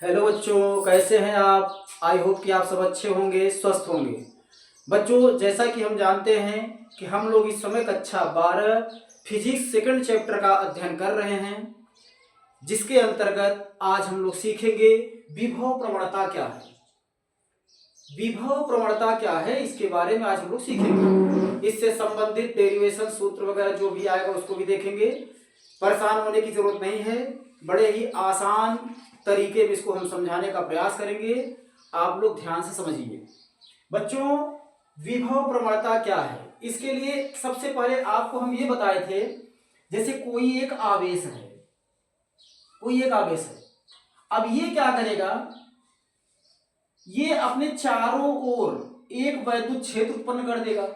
Hello बच्चों, कैसे हैं आप। आई होप कि आप सब अच्छे होंगे, स्वस्थ होंगे। बच्चों, जैसा कि हम जानते हैं कि हम लोग इस समय कक्षा 12 फिजिक्स सेकंड चैप्टर का अध्ययन कर रहे हैं, जिसके अंतर्गत आज हम लोग सीखेंगे विभव प्रवणता क्या है। विभव प्रवणता क्या है, इसके बारे में आज हम लोग सीखेंगे। इससे संबंधित डेरिवेशन सूत्र वगैरह जो भी आएगा उसको भी देखेंगे। परेशान होने की जरूरत नहीं है, बड़े ही आसान तरीके में इसको हम समझाने का प्रयास करेंगे। आप लोग ध्यान से समझिए। बच्चों, विभव प्रवणता क्या है, इसके लिए सबसे पहले आपको हम ये बताए थे, जैसे कोई एक आवेश है, कोई एक आवेश है। अब ये क्या करेगा, ये अपने चारों ओर एक वैद्युत क्षेत्र उत्पन्न कर देगा।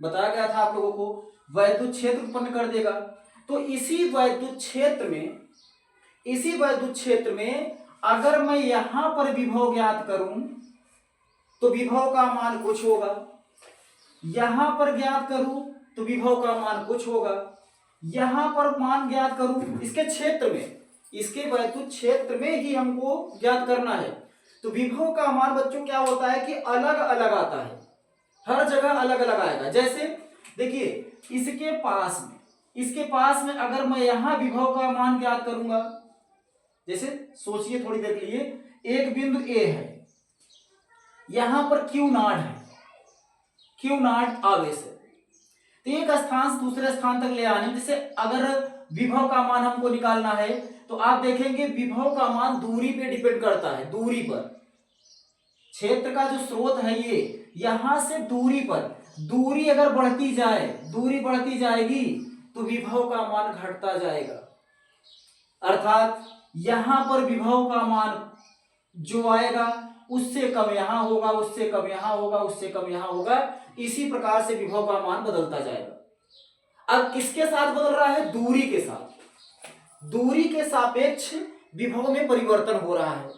बताया गया था आप लोगों को, वैद्युत क्षेत्र उत्पन्न कर देगा। तो इसी वैद्युत क्षेत्र में अगर मैं यहां पर विभव ज्ञात करूं तो विभव का मान कुछ होगा, यहां पर ज्ञात करूं तो विभव का मान कुछ होगा, यहां पर मान ज्ञात करूं इसके क्षेत्र में, इसके वैद्युत क्षेत्र में ही हमको ज्ञात करना है। तो विभव का मान बच्चों क्या होता है कि अलग अलग आता है, हर जगह अलग अलग आएगा। जैसे देखिए, इसके पास में अगर मैं यहां विभव का मान ज्ञात करूंगा, जैसे सोचिए थोड़ी देर के लिए, एक बिंदु ए है, यहां पर Q नॉट है, Q नॉट आवेश है। तो एक स्थान से दूसरे स्थान तक ले आने में, जैसे अगर विभव का मान हमको निकालना है तो आप देखेंगे विभव का मान दूरी पे डिपेंड करता है। दूरी पर, क्षेत्र का जो स्रोत है ये, यहां से दूरी पर, दूरी अगर बढ़ती जाए, दूरी बढ़ती जाएगी तो विभव का मान घटता जाएगा। अर्थात यहां पर विभव का मान जो आएगा उससे कम यहां होगा, उससे कम यहां होगा, उससे कम यहां होगा। इसी प्रकार से विभव का मान बदलता जाएगा। अब किसके साथ बदल रहा है? दूरी के साथ। दूरी के सापेक्ष विभव में परिवर्तन हो रहा है।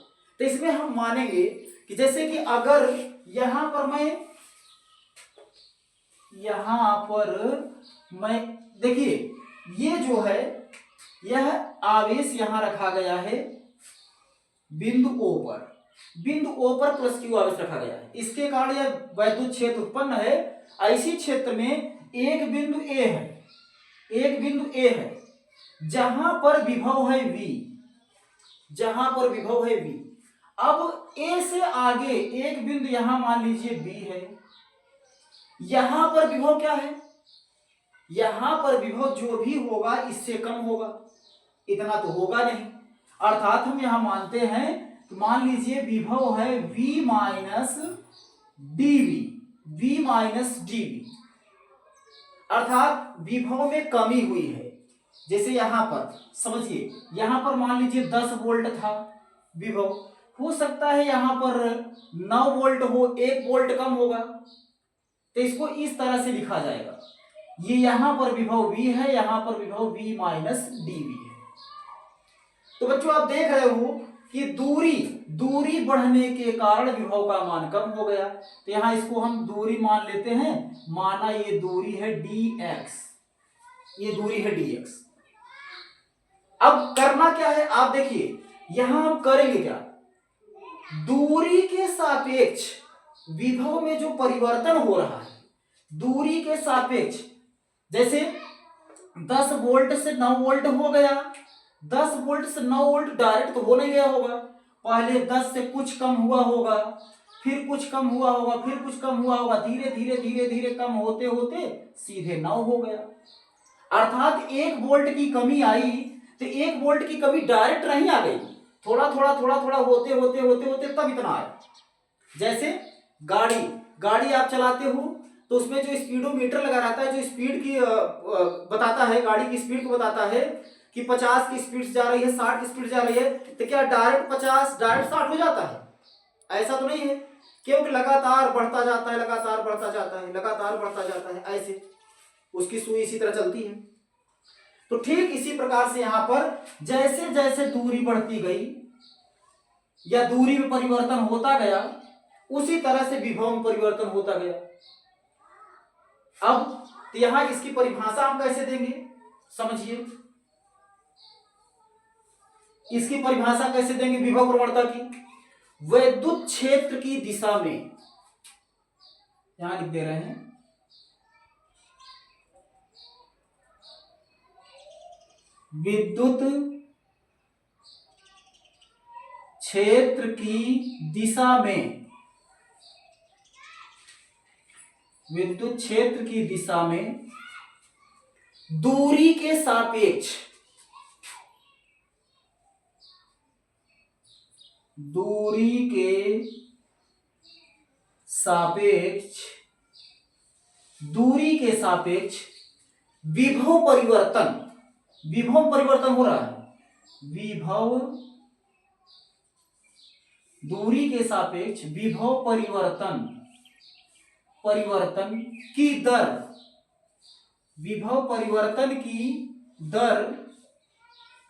तो इसमें हम मानेंगे कि जैसे कि अगर यहां पर मैं देखिए, ये जो है, यह आवेश यहां रखा गया है बिंदु O पर, बिंदु O पर प्लस Q आवेश रखा गया है। इसके कारण यह वैद्युत क्षेत्र उत्पन्न है। ऐसी क्षेत्र में एक बिंदु A है, जहां पर विभव है V, जहां पर विभव है V। अब A से आगे एक बिंदु यहां मान लीजिए B है, यहां पर विभव क्या है? यहां पर विभव जो भी होगा इससे कम होगा, इतना तो होगा नहीं। अर्थात हम यहां मानते हैं, तो मान लीजिए विभव है V माइनस dV, अर्थात विभव में कमी हुई है। जैसे यहां पर समझिए, यहां पर मान लीजिए 10 वोल्ट था विभव, हो सकता है यहां पर 9 वोल्ट हो, 1 वोल्ट कम होगा। तो इसको इस तरह से लिखा जाएगा, ये यहां पर विभव V है, यहां पर विभव V माइनस dV है। तो बच्चों आप देख रहे हो कि दूरी बढ़ने के कारण विभव का मान कम हो गया। तो यहां इसको हम दूरी मान लेते हैं, माना ये दूरी है dx, ये दूरी है dx। अब करना क्या है आप देखिए, यहां हम करेंगे क्या, दूरी के सापेक्ष विभव में जो परिवर्तन हो रहा है, दूरी के सापेक्ष, जैसे 10 वोल्ट से 9 वोल्ट हो गया, 10 वोल्ट से 9 वोल्ट डायरेक्ट तो हो नहीं गया होगा, पहले 10 से कुछ कम हुआ होगा, फिर कुछ कम हुआ होगा, फिर कुछ कम हुआ होगा, धीरे धीरे धीरे धीरे कम होते होते सीधे 9 हो गया। अर्थात 1 वोल्ट की कमी आई, तो 1 वोल्ट की कमी डायरेक्ट नहीं आ गई, थोड़ा थोड़ा होते होते होते होते तब इतना आया। जैसे गाड़ी आप चलाते हो तो उसमें जो स्पीडोमीटर लगा रहता है, जो स्पीड की बताता है, गाड़ी की स्पीड को बताता है कि 50 की स्पीड से जा रही है, 60 की स्पीड जा रही है। तो क्या डायरेक्ट 50 डायरेक्ट 60 हो जाता है? ऐसा तो नहीं है, क्योंकि लगातार बढ़ता जाता है, लगातार बढ़ता जाता है, लगातार बढ़ता जाता है, ऐसे उसकी सुई इसी तरह चलती है। तो ठीक इसी प्रकार से यहां पर जैसे जैसे दूरी बढ़ती गई या दूरी में परिवर्तन होता गया, उसी तरह से विभव में परिवर्तन होता गया। अब तो यहां इसकी परिभाषा हम कैसे देंगे, समझिए। इसकी परिभाषा कैसे देंगे विभव प्रवणता की? वैद्युत क्षेत्र की दिशा में, यहां लिख दे रहे हैं, विद्युत क्षेत्र की दिशा में, विद्युत क्षेत्र की दिशा में दूरी के सापेक्ष, दूरी के सापेक्ष, दूरी के सापेक्ष विभव परिवर्तन, विभव परिवर्तन हो रहा है, विभव, दूरी के सापेक्ष विभव परिवर्तन, परिवर्तन की दर, विभव परिवर्तन की दर,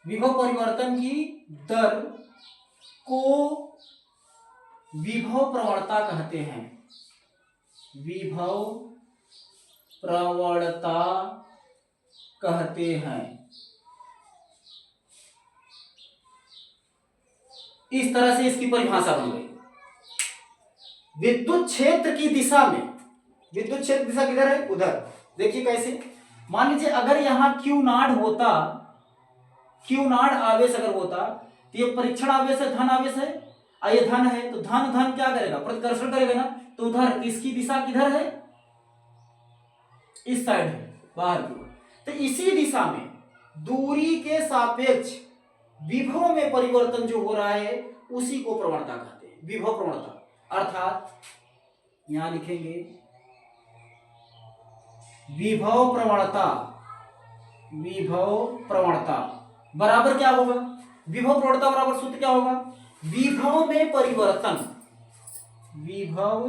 विभव परिवर्तन की दर को विभव प्रवणता कहते हैं, विभव प्रवणता कहते हैं। इस तरह से इसकी परिभाषा बन गई। विद्युत क्षेत्र की दिशा में, विद्युत क्षेत्र दिशा किधर है? उधर। देखिए कैसे, मान लीजिए अगर यहां Q नॉट होता, Q नॉट आवेश अगर होता तो ये परीक्षण आवेश है, धन आवेश है, और ये धन है, तो धन धन क्या करेगा? प्रतिकर्षण करेगा ना। तो उधर इसकी दिशा किधर है? इस साइड है, बाहर की ओर। तो इसी दिशा में दूरी के सापेक्ष विभव में परिवर्तन जो हो रहा है उसी को प्रवणता कहते हैं, विभव प्रवणता। अर्थात यहां लिखेंगे विभव प्रवणता, विभव प्रवणता बराबर क्या होगा? विभव प्रवणता बराबर सूत्र क्या होगा? विभव में परिवर्तन, विभव,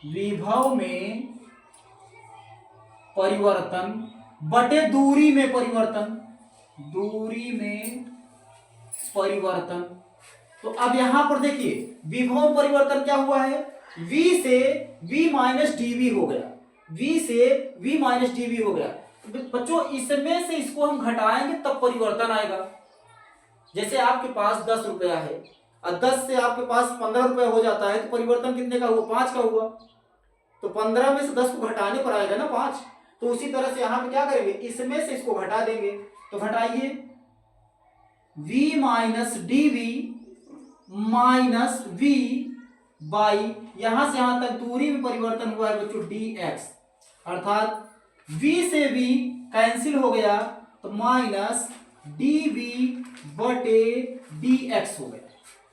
विभव में परिवर्तन बटे दूरी में परिवर्तन, दूरी में परिवर्तन। तो अब यहां पर देखिए विभव परिवर्तन क्या हुआ है? V से V माइनस dV हो गया, V से V माइनस dV हो गया। बच्चों इसमें से इसको हम घटाएंगे तब परिवर्तन आएगा। जैसे आपके पास 10 रुपया है और 10 से आपके पास 15 रुपया हो जाता है, तो परिवर्तन कितने का हुआ? 5 का हुआ। तो 15 में से 10 को घटाने पर आएगा ना 5। तो उसी तरह से यहां पे क्या करेंगे? इसमें से इसको घटा देंगे। तो घटाइए, V minus dV minus V by, यहां से यहां तक दूरी में परिवर्तन हुआ है बच्चों dx, अर्थात V से V कैंसिल हो गया तो माइनस dV बटे dx हो गया।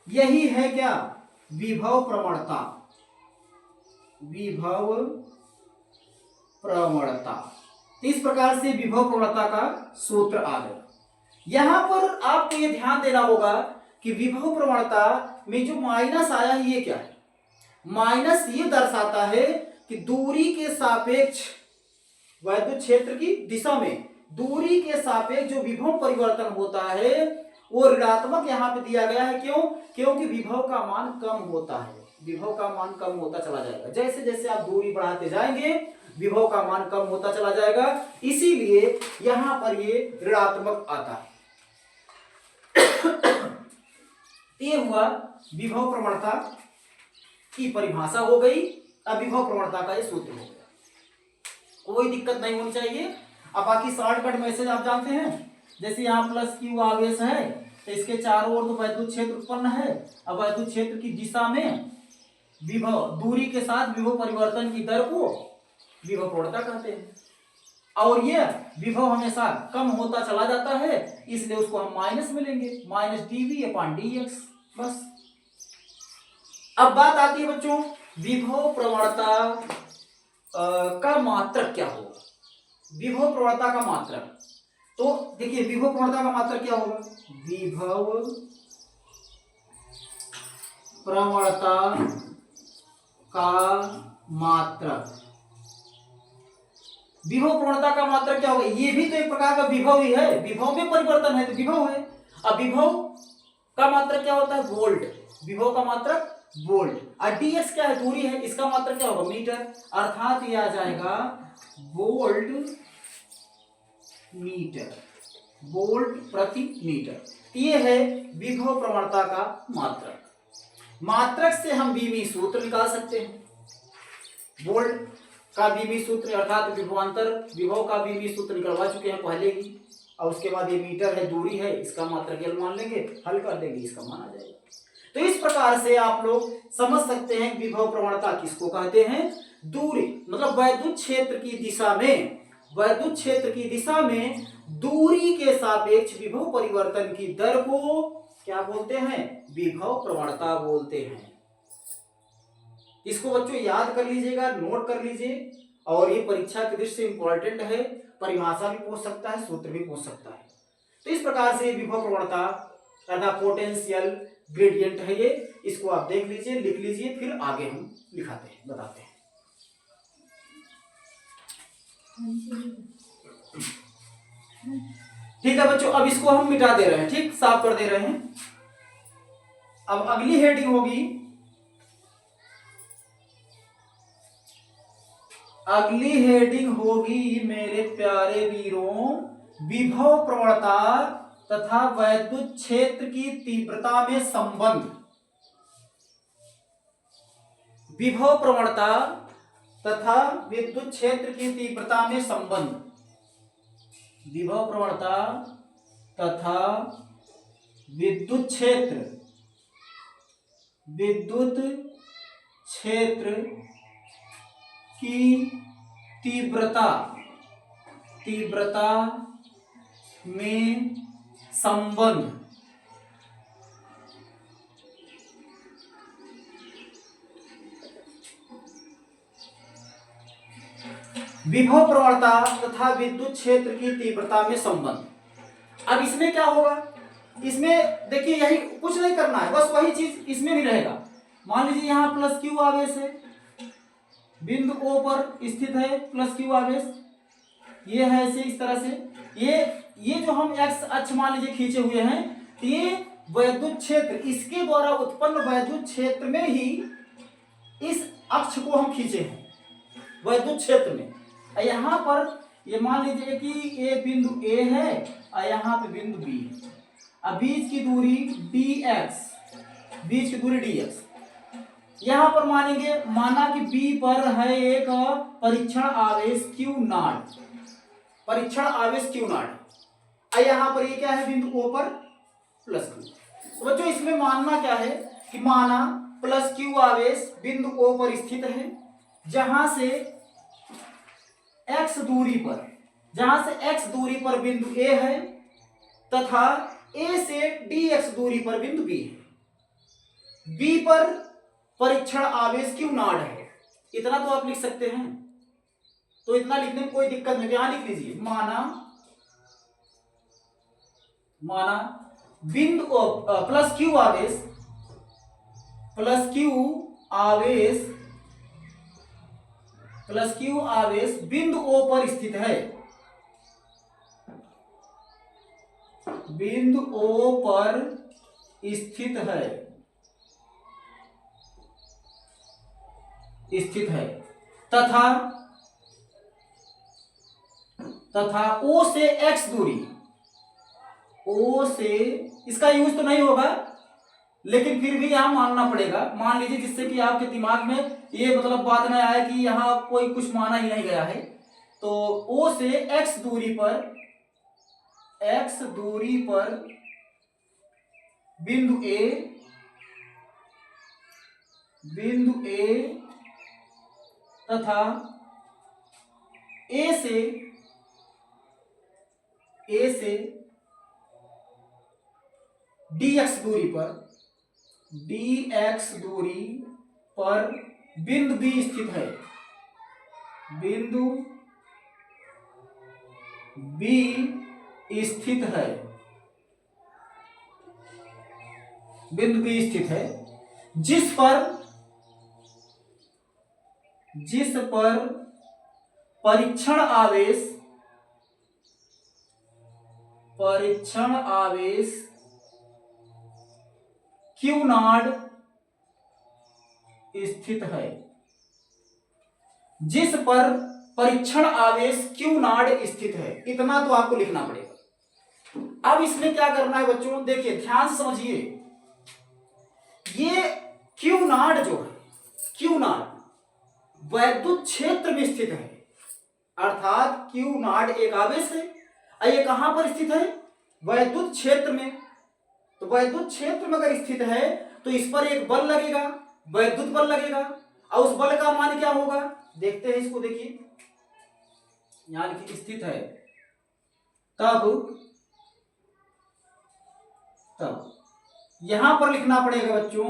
यही है क्या? विभव प्रवणता, विभव प्रवणता। इस प्रकार से विभव प्रवणता का सूत्र आ गया। यहां पर आपको यह ध्यान देना होगा कि विभव प्रवणता में जो माइनस आया है ये क्या है? माइनस ये दर्शाता है कि दूरी के सापेक्ष वैद्युत क्षेत्र की दिशा में दूरी के सापेक्ष जो विभव परिवर्तन होता है वो ऋणात्मक यहां पे दिया गया है। क्यों? क्योंकि विभव का मान कम होता है, विभव का मान कम होता चला जाएगा। जैसे जैसे आप दूरी बढ़ाते जाएंगे विभव का मान कम होता चला जाएगा, इसीलिए यहां पर ये ऋणात्मक आता है। ये हुआ विभव प्रवणता की परिभाषा हो गई। अब विभव प्रवणता का ये सूत्र हो गया, कोई दिक्कत नहीं होनी चाहिए। अब बाकी शॉर्टकट मैसेज आप जानते हैं, जैसे यहाँ प्लस क्यू आवेश है तो इसके चारों ओर तो वैद्युत क्षेत्र उत्पन्न है। अब वैद्युत क्षेत्र की दिशा में विभव, दूरी के साथ विभव परिवर्तन की दर को विभव प्रवणता कहते हैं। और ये विभव हमेशा कम होता चला जाता है, इसलिए उसको हम माइनस में लेंगे, माइनस dV अपॉन dx। बस। अब बात आती है बच्चों विभव प्रवणता का मात्रक क्या होगा? विभव प्रवणता का मात्रक, तो देखिए विभव प्रवणता का मात्रक क्या होगा? विभव प्रवणता का मात्रक, विभव प्रवणता का मात्रक क्या होगा? ये भी तो एक प्रकार का विभव ही है, विभव में परिवर्तन है तो विभव है। अब विभव का मात्रक क्या होता है? वोल्ट, विभव का मात्रक वोल्ट। और dx क्या है? दूरी है, इसका मात्रक क्या होगा? मीटर, अर्थात ये आ जाएगा वोल्ट मीटर। वोल्ट प्रति मीटर। ये है विभव प्रवणता का मात्रक। मात्रक से हम बीमी सूत्र निकाल सकते हैं। वोल्ट का बीमी सूत्र अर्थात विभवांतर विभव का बीमी सूत्र निकलवा चुके हैं पहले ही, और उसके बाद ये मीटर है, दूरी है, इसका मात्रक L मान लेंगे, हल कर देंगे, इसका मान आ जाएगा। तो इस प्रकार से आप लोग समझ सकते हैं विभव प्रवणता किसको कहते हैं। दूरी मतलब वैद्युत क्षेत्र की दिशा में, वैद्युत क्षेत्र की दिशा में दूरी के सापेक्ष विभव परिवर्तन की दर को क्या बोलते हैं, विभव प्रवणता बोलते हैं। इसको बच्चों याद कर लीजिएगा, नोट कर लीजिए, और ये परीक्षा की दृष्टि से इंपॉर्टेंट है। परिभाषा भी पूछ सकता है, सूत्र भी पूछ सकता है। तो इस प्रकार से विभव प्रवणता अर्थात पोटेंशियल ग्रेडियंट है ये, इसको आप देख लीजिए, लिख लीजिए, फिर आगे हम लिखाते हैं, बताते हैं। ठीक है बच्चों, अब इसको हम मिटा दे रहे हैं, ठीक, साफ कर दे रहे हैं। अब अगली हेडिंग होगी, अगली हेडिंग होगी मेरे प्यारे वीरों, विभव प्रवणता तथा वैद्युत क्षेत्र की तीव्रता में संबंध। विभव प्रवणता तथा विद्युत क्षेत्र की तीव्रता में संबंध। विभव प्रवणता तथा विद्युत क्षेत्र की तीव्रता में संबंध। विभव प्रवणता तथा विद्युत क्षेत्र की तीव्रता में संबंध। अब इसमें क्या होगा, इसमें देखिए यही कुछ नहीं करना है, बस वही चीज इसमें भी रहेगा। मान लीजिए यहाँ प्लस क्यू आवेश है, बिंदु O पर स्थित है प्लस क्यू आवेश, ये है ऐसे इस तरह से। ये जो हम एक्स अक्ष मान लीजिए खींचे हुए हैं, ये वैद्युत क्षेत्र, इसके द्वारा उत्पन्न वैद्युत क्षेत्र में ही इस अक्ष को हम खींचे हैं वैद्युत क्षेत्र में। यहाँ पर ये मान लीजिए कि ये बिंदु A है और यहाँ पे बिंदु B है। अब बीच की दूरी dx, बीच की दूरी dx। यहाँ पर मानेंगे, माना कि B पर है एक परीक्षण आवेश Q नॉट, परीक्षण आवेश Q नॉट। यहाँ पर ये क्या है, बिंदु O पर प्लस Q। तो बच्चों इसमें मानना क्या है कि माना प्लस Q आवेश बिंदु O पर स्थित है, जहां से x दूरी पर, दूरी पर बिंदु A है तथा A से dx दूरी पर बिंदु B है। B पर परीक्षण आवेश Q नॉट है। इतना तो आप लिख सकते हैं, तो इतना लिखने में कोई दिक्कत नहीं। यहां लिख लीजिए, माना बिंदु प्लस Q आवेश बिंदु O पर स्थित है, बिंदु O पर स्थित है तथा O से x दूरी, O से, इसका यूज तो नहीं होगा लेकिन फिर भी यहां मानना पड़ेगा। मान लीजिए जिससे कि आपके दिमाग में ये मतलब बात न आए कि यहां कोई कुछ माना ही नहीं गया है। तो O से x दूरी पर बिंदु A तथा A से dx दूरी पर बिंदु B स्थित है, बिंदु B स्थित है, जिस पर परीक्षण आवेश Q नॉट स्थित है, जिस पर परीक्षण आवेश Q नॉट स्थित है। इतना तो आपको लिखना पड़ेगा। अब इसमें क्या करना है बच्चों, देखिए ध्यान से समझिए, ये क्यू नॉट जो है, क्यू नॉट वैद्युत क्षेत्र में स्थित है, अर्थात क्यू नॉट एक आवेश है और ये कहां पर स्थित है, वैद्युत क्षेत्र में। तो वैद्युत क्षेत्र में अगर स्थित है तो इस पर एक बल लगेगा, वैद्युत बल लगेगा, और उस बल का मान क्या होगा, देखते हैं इसको। देखिए यहां लिखिए स्थित है, तब यहां पर लिखना पड़ेगा बच्चों,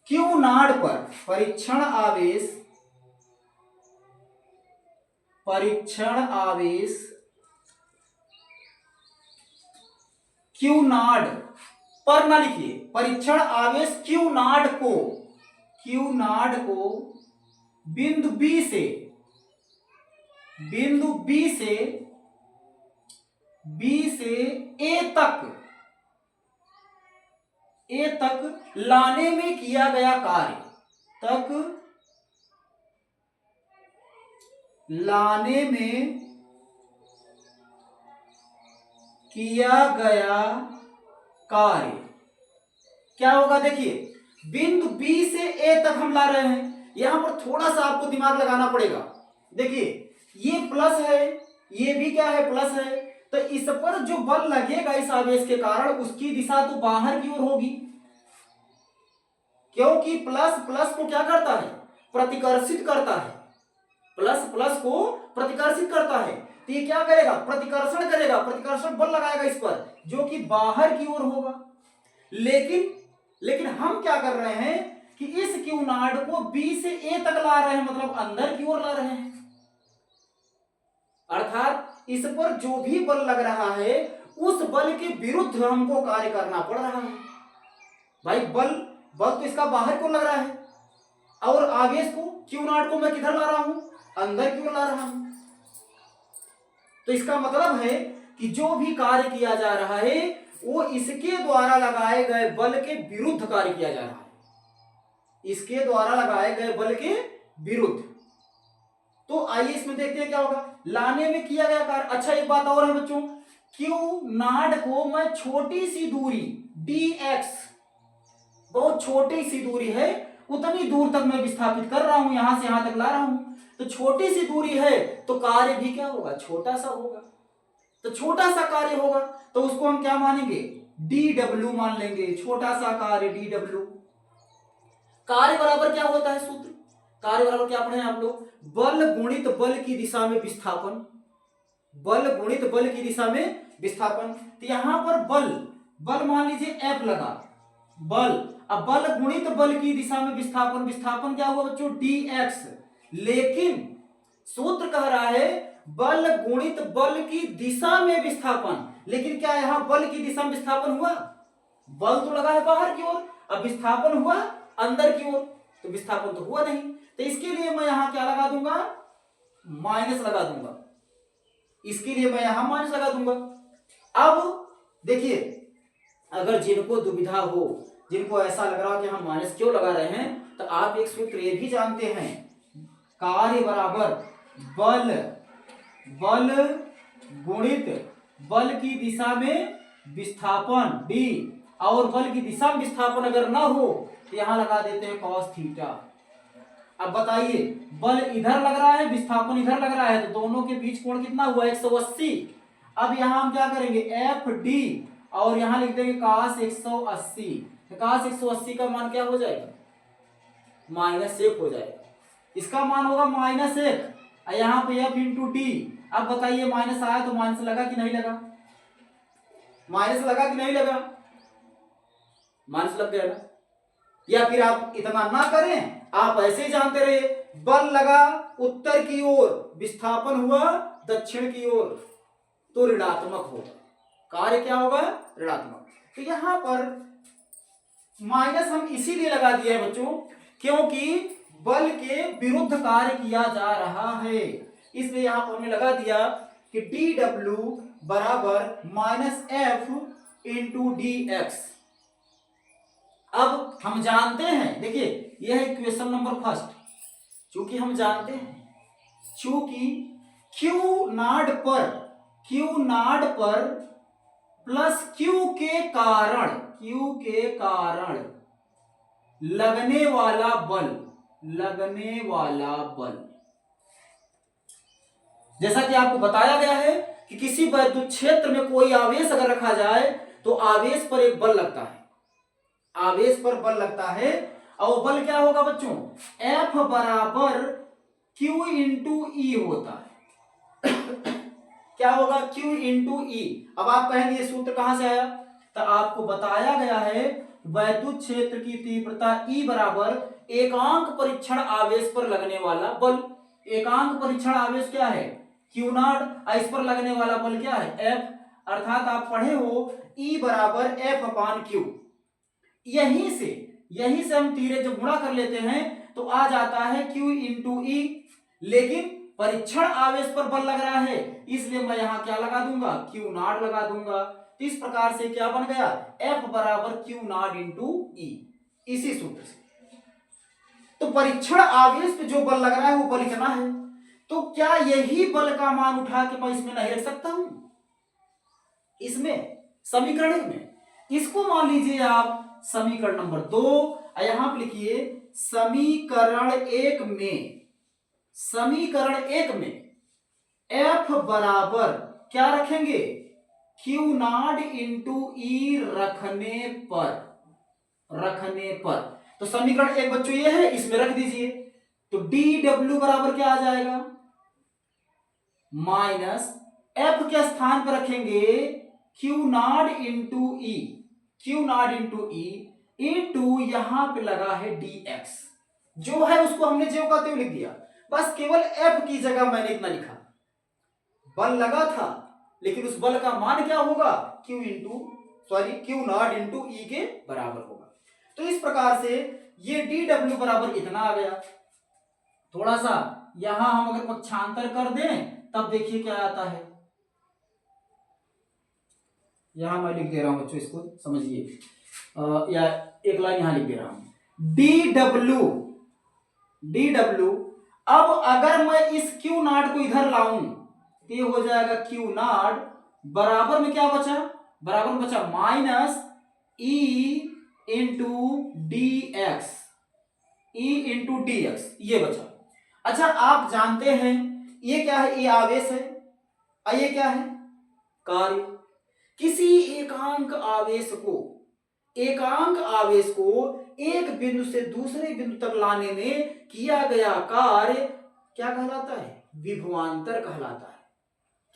क्यू नॉट पर परीक्षण आवेश, क्यू नॉट पर ना लिखिए, परीक्षण आवेश क्यू नॉट को बिंदु बी से ए तक लाने में किया गया कार्य, क्या होगा, देखिए बिंदु बी से ए तक हम ला रहे हैं। यहां पर थोड़ा सा आपको दिमाग लगाना पड़ेगा। देखिए ये प्लस है, ये भी क्या है, प्लस है, तो इस पर जो बल लगेगा इस आवेश के कारण, उसकी दिशा तो बाहर की ओर होगी, क्योंकि प्लस प्लस को क्या करता है, प्रतिकर्षित करता है, प्लस प्लस को प्रतिकर्षित करता है। तो ये क्या करेगा, प्रतिकर्षण करेगा, प्रतिकर्षण बल लगाएगा इस पर, जो कि बाहर की ओर होगा। लेकिन हम क्या कर रहे हैं कि इस क्यू नॉट को बी से ए तक ला रहे हैं, मतलब अंदर की ओर ला रहे हैं, अर्थात इस पर जो भी बल लग रहा है उस बल के विरुद्ध हमको कार्य करना पड़ रहा है। भाई बल तो इसका बाहर क्यों लग रहा है, और आवेश को क्यू नॉट को मैं किधर ला रहा हूं, अंदर क्यों ला रहा हूं। तो इसका मतलब है कि जो भी कार्य किया जा रहा है वो इसके द्वारा लगाए गए बल के विरुद्ध कार्य किया जा रहा है, इसके द्वारा लगाए गए बल के विरुद्ध। तो आइए इसमें देखते हैं क्या होगा, लाने में किया गया कार्य। अच्छा एक बात और है बच्चों, क्यू नॉट को मैं छोटी सी दूरी dx, बहुत छोटी सी दूरी है, उतनी दूर तक मैं विस्थापित कर रहा हूं, यहां से यहां तक ला रहा हूं। तो छोटी सी दूरी है तो कार्य भी क्या होगा, छोटा सा होगा। तो छोटा सा कार्य होगा तो उसको हम क्या मानेंगे, dw मान लेंगे, छोटा सा कार्य dw। कार्य बराबर क्या होता है सूत्र, कार्य बराबर क्या पढ़े आप लोग, बल गुणित बल की दिशा में विस्थापन, बल गुणित बल की दिशा में विस्थापन। तो यहां पर बल मान लीजिए F लगा, बल, अब बल गुणित बल की दिशा में विस्थापन क्या हुआ बच्चों, dx। लेकिन सूत्र कह रहा है बल गुणित बल की दिशा में विस्थापन, लेकिन क्या यहां बल की दिशा में विस्थापन हुआ, बल तो लगा है बाहर की ओर, अब विस्थापन हुआ अंदर की ओर, तो विस्थापन तो हुआ नहीं। तो इसके लिए मैं यहां क्या लगा दूंगा, माइनस लगा दूंगा, इसके लिए मैं यहां माइनस लगा दूंगा। अब देखिए अगर जिनको दुविधा हो, जिनको ऐसा लग रहा हो कि हम माइनस क्यों लगा रहे हैं, तो आप एक सूत्र ये भी जानते हैं, कार्य बराबर बल गुणित बल की दिशा में विस्थापन d, और बल की दिशा में विस्थापन अगर ना हो तो यहां लगा देते हैं cos थीटा। अब बताइए बल इधर लग रहा है, विस्थापन इधर लग रहा है, तो दोनों के बीच कोण कितना हुआ, 180। अब यहां हम क्या करेंगे, एफ डी, और यहां लिख देंगे cos 180। cos 180 का मान क्या हो जाएगा, -1 हो जाएगा, इसका मान होगा -1, यहाँ पे f इंटू डी। अब बताइए माइनस आया तो माइनस लगा कि नहीं लगा, माइनस लगा कि नहीं लगा, माइनस लग गया ना। या फिर आप इतना ना करें, आप ऐसे ही जानते रहे, बल लगा उत्तर की ओर, विस्थापन हुआ दक्षिण की ओर, तो ऋणात्मक होगा, कार्य क्या होगा, ऋणात्मक। तो यहां पर माइनस हम इसीलिए लगा दिया है बच्चों, क्योंकि बल के विरुद्ध कार्य किया जा रहा है, इसलिए यहां पर हमने लगा दिया कि dw बराबर -f इंटू dx। अब हम जानते हैं, देखिए यह है क्वेश्चन नंबर फर्स्ट, चूंकि हम जानते हैं, चूंकि क्यू नॉट क्यू नॉट पर प्लस क्यू के कारण लगने वाला बल। जैसा कि आपको बताया गया है कि किसी वैद्युत क्षेत्र में कोई आवेश अगर रखा जाए तो आवेश पर एक बल लगता है, और वो बल क्या होगा बच्चों, F बराबर Q इंटू ई होता है। क्या होगा, Q इंटू ई। अब आप कहेंगे ये सूत्र कहां से आया, तो आपको बताया गया है वैद्युत क्षेत्र की तीव्रता E बराबर एकांक परीक्षण आवेश पर लगने वाला बल। एकांक परीक्षण आवेश क्या है, Q नॉट, इस पर लगने वाला बल क्या है, F। अर्थात आप पढ़े हो E बराबर F अपान Q। यहीं से हम तीरे जब गुणा कर लेते हैं तो आ जाता है Q इंटू ई, लेकिन परीक्षण आवेश पर बल लग रहा है इसलिए मैं यहां क्या लगा दूंगा, Q नॉट लगा दूंगा। तो इस प्रकार से क्या बन गया, F बराबर Q नॉट इंटू ई, इसी सूत्र से। तो परीक्षण आवेश पे जो बल लग रहा है वो बल कितना है, तो क्या यही बल का मान उठा के मैं इसमें नहीं रख सकता हूं, इसमें समीकरण में। इसको मान लीजिए आप समीकरण नंबर 2, यहां पर लिखिए समीकरण एक में F बराबर क्या रखेंगे, Q नॉट इंटू ई रखने पर। तो समीकरण 1 बच्चों ये है, इसमें रख दीजिए। तो dw बराबर क्या आ जाएगा, माइनस F के स्थान पर रखेंगे Q not into E into यहां पे लगा है dx, जो है उसको हमने ज्यों का त्यों लिख दिया, बस केवल F की जगह मैंने इतना लिखा। बल लगा था लेकिन उस बल का मान क्या होगा, Q नॉट इंटू ई के बराबर होगा। तो इस प्रकार से ये dw बराबर इतना आ गया। थोड़ा सा यहां हम अगर पक्षांतर कर दें तब देखिए क्या आता है। यहां मैं लिख दे रहा हूं बच्चों, इसको समझिए, या एक लाइन यहां लिख दे रहा हूं, dw। अब अगर मैं इस Q नॉट को इधर लाऊं तो ये हो जाएगा Q नॉट बराबर में क्या बचा, बराबर में बचा माइनस E इंटू dx, ये बचा। अच्छा आप जानते हैं ये क्या है, ये आवेश है, ये क्या है, कार्य। किसी एकांक आवेश को एक बिंदु से दूसरे बिंदु तक लाने में किया गया कार्य क्या कहलाता है, विभवांतर कहलाता है।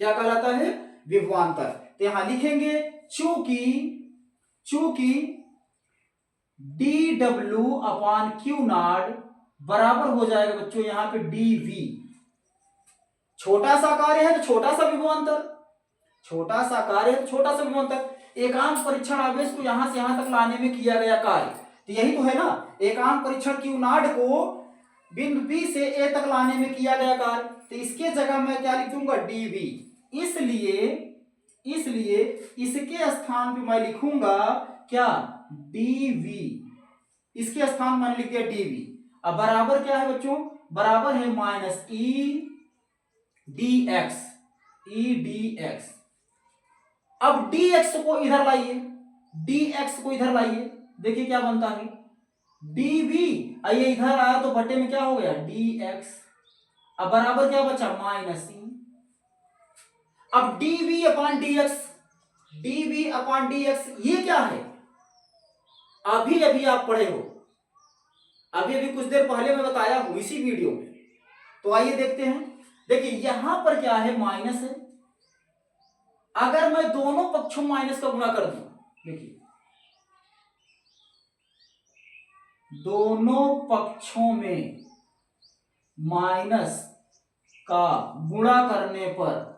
क्या कहलाता है, विभवांतर। तो यहां लिखेंगे चूंकि dw अपान Q नॉट बराबर हो जाएगा बच्चों यहां पे dv। छोटा सा कार्य है तो छोटा सा विभवांतर, एकांक परीक्षण आवेश को यहां से यहां तक लाने में किया गया कार्य, तो यही तो है ना, एकांक परीक्षण Q नॉट को बिंदु B से A तक लाने में किया गया कार्य। तो इसके जगह मैं क्या लिख दूंगा, dv। इसलिए इसके स्थान पे मैं लिखूंगा क्या, dv। इसके स्थान मैंने लिख दिया dv। अब बराबर क्या है बच्चों, बराबर है माइनस E dx। अब dx को इधर लाइए, देखिए क्या बनता है, dv, ये इधर आया तो बटे में क्या हो गया, dx। अब बराबर क्या बचा, माइनस E। अब dv अपान dx ये क्या है, अभी आप पढ़े हो, अभी कुछ देर पहले मैं बताया हूं इसी वीडियो में। तो आइए देखते हैं। देखिए यहां पर क्या है, माइनस है। अगर मैं दोनों पक्षों माइनस का गुणा कर दूं, देखिए दोनों पक्षों में माइनस का गुणा करने पर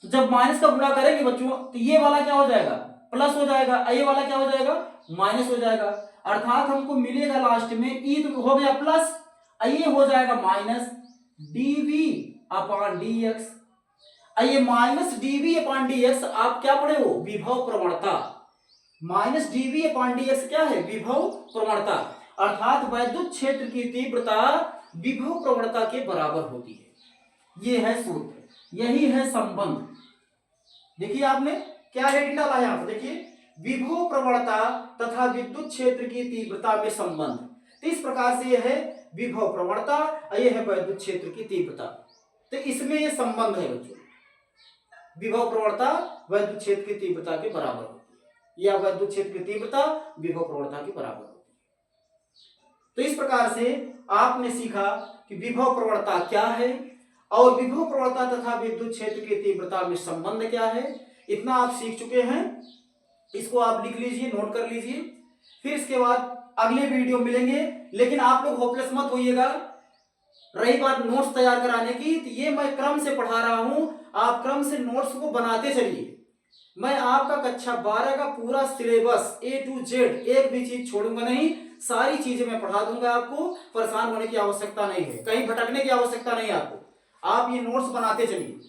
तो जब माइनस का गुणा करेंगे बच्चों तो ये वाला क्या हो जाएगा, प्लस हो जाएगा, ये वाला क्या हो जाएगा, माइनस हो जाएगा। अर्थात हमको मिलेगा लास्ट में ई तो हो गया प्लस, ये हो जाएगा माइनस dv अपान dx। ये माइनस dv अपान dx आप क्या पढ़े हो, विभव प्रवणता। माइनस dv अपान dx क्या है, विभव प्रवणता। अर्थात वैद्युत क्षेत्र की तीव्रता विभव प्रवणता के बराबर होती है। ये है सूत्र, यही है संबंध। देखिए आपने क्या हेडिंग डाला है यहाँ पर, देखिए विभव प्रवणता तथा विद्युत क्षेत्र की तीव्रता में संबंध। तो इस प्रकार से यह है विभव प्रवणता और यह है विद्युत क्षेत्र की तीव्रता। तो इसमें यह संबंध है बच्चों, विभव प्रवणता विद्युत क्षेत्र की तीव्रता के बराबर होती है, या विद्युत क्षेत्र की तीव्रता विभव प्रवणता के बराबर होती है। तो इस प्रकार से आपने सीखा कि विभव प्रवणता क्या है और विभव प्रवणता तथा विद्युत क्षेत्र की तीव्रता में संबंध क्या है, इतना आप सीख चुके हैं। इसको आप लिख लीजिए, नोट कर लीजिए। फिर इसके बाद अगले वीडियो मिलेंगे, लेकिन आप लोग होपलेस मत होइएगा। रही बात नोट्स तैयार कराने की, तो ये मैं क्रम से पढ़ा रहा हूं, आप क्रम से नोट्स को बनाते चलिए। मैं आपका कक्षा 12 का पूरा सिलेबस A to Z एक भी चीज छोड़ूंगा नहीं, सारी चीजें मैं पढ़ा दूंगा। आपको परेशान होने की आवश्यकता नहीं है, कहीं भटकने की आवश्यकता नहीं है आपको। आप ये नोट्स बनाते चलिए,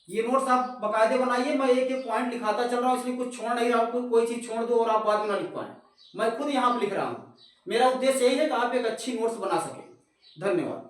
ये नोट्स आप बकायदे बनाइए। मैं एक एक पॉइंट लिखाता चल रहा हूँ, इसलिए कुछ छोड़ नहीं रहा हूँ। कोई चीज छोड़ दो और आप बाद में ना लिख पाए, मैं खुद यहाँ पर लिख रहा हूँ। मेरा उद्देश्य यही है कि आप एक अच्छी नोट्स बना सके। धन्यवाद।